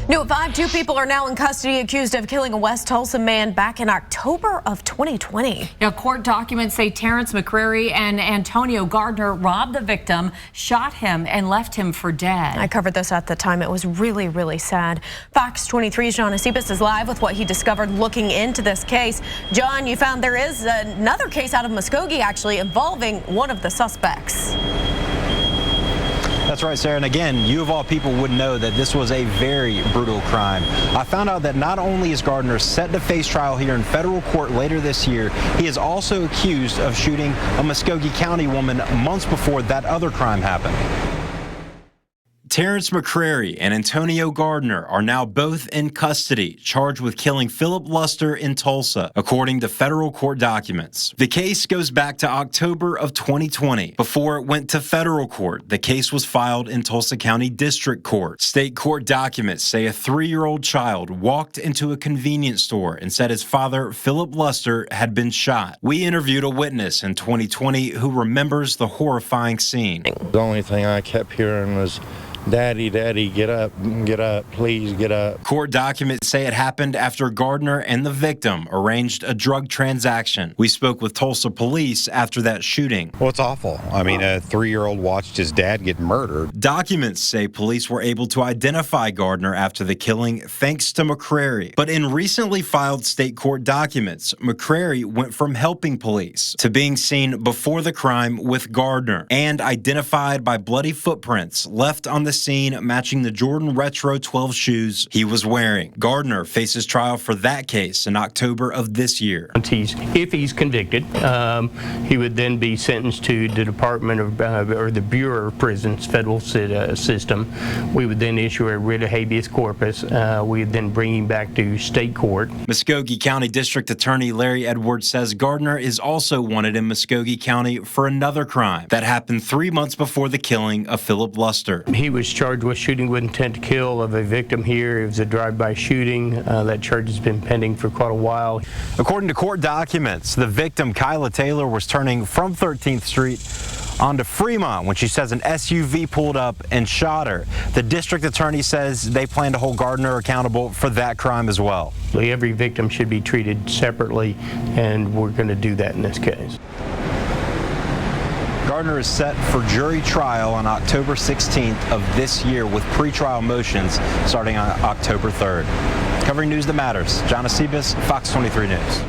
New at 5, 2 people are now in custody accused of killing a West Tulsa man back in October of 2020. Now, court documents say Terrence McCrary and Antonio Gardner robbed the victim, shot him, and left him for dead. I covered this at the time. It was really, really sad. Fox 23's John Acebus is live with what he discovered looking into this case. John, you found there is another case out of Muskogee, actually, involving one of the suspects. That's right, Sarah. And again, you of all people would know that this was a very brutal crime. I found out that not only is Gardner set to face trial here in federal court later this year, he is also accused of shooting a Muskogee County woman months before that other crime happened. Terrence McCrary and Antonio Gardner are now both in custody, charged with killing Philip Luster in Tulsa, according to federal court documents. The case goes back to October of 2020. Before it went to federal court, the case was filed in Tulsa County District Court. State court documents say a 3-year-old child walked into a convenience store and said his father, Philip Luster, had been shot. We interviewed a witness in 2020 who remembers the horrifying scene. The only thing I kept hearing was, "Daddy, Daddy, get up, please get up." Court documents say it happened after Gardner and the victim arranged a drug transaction. We spoke with Tulsa police after that shooting. Well, it's awful. I mean, a 3-year-old watched his dad get murdered. Documents say police were able to identify Gardner after the killing thanks to McCrary. But in recently filed state court documents, McCrary went from helping police to being seen before the crime with Gardner and identified by bloody footprints left on the scene matching the Jordan Retro 12 shoes he was wearing. Gardner faces trial for that case in October of this year. If he's convicted, he would then be sentenced to the Department of or the Bureau of Prisons federal system. We would then issue a writ of habeas corpus. We would then bring him back to state court. Muskogee County District Attorney Larry Edwards says Gardner is also wanted in Muskogee County for another crime that happened 3 months before the killing of Philip Luster. He was charged with shooting with intent to kill of a victim here. It was a drive-by shooting. That charge has been pending for quite a while. According to court documents, the victim, Kyla Taylor, was turning from 13th Street onto Fremont when she says an SUV pulled up and shot her. The district attorney says they plan to hold Gardner accountable for that crime as well. Every victim should be treated separately, and we're going to do that in this case. Gardner is set for jury trial on October 16th of this year with pretrial motions starting on October 3rd. Covering news that matters, John Acebus, Fox 23 News.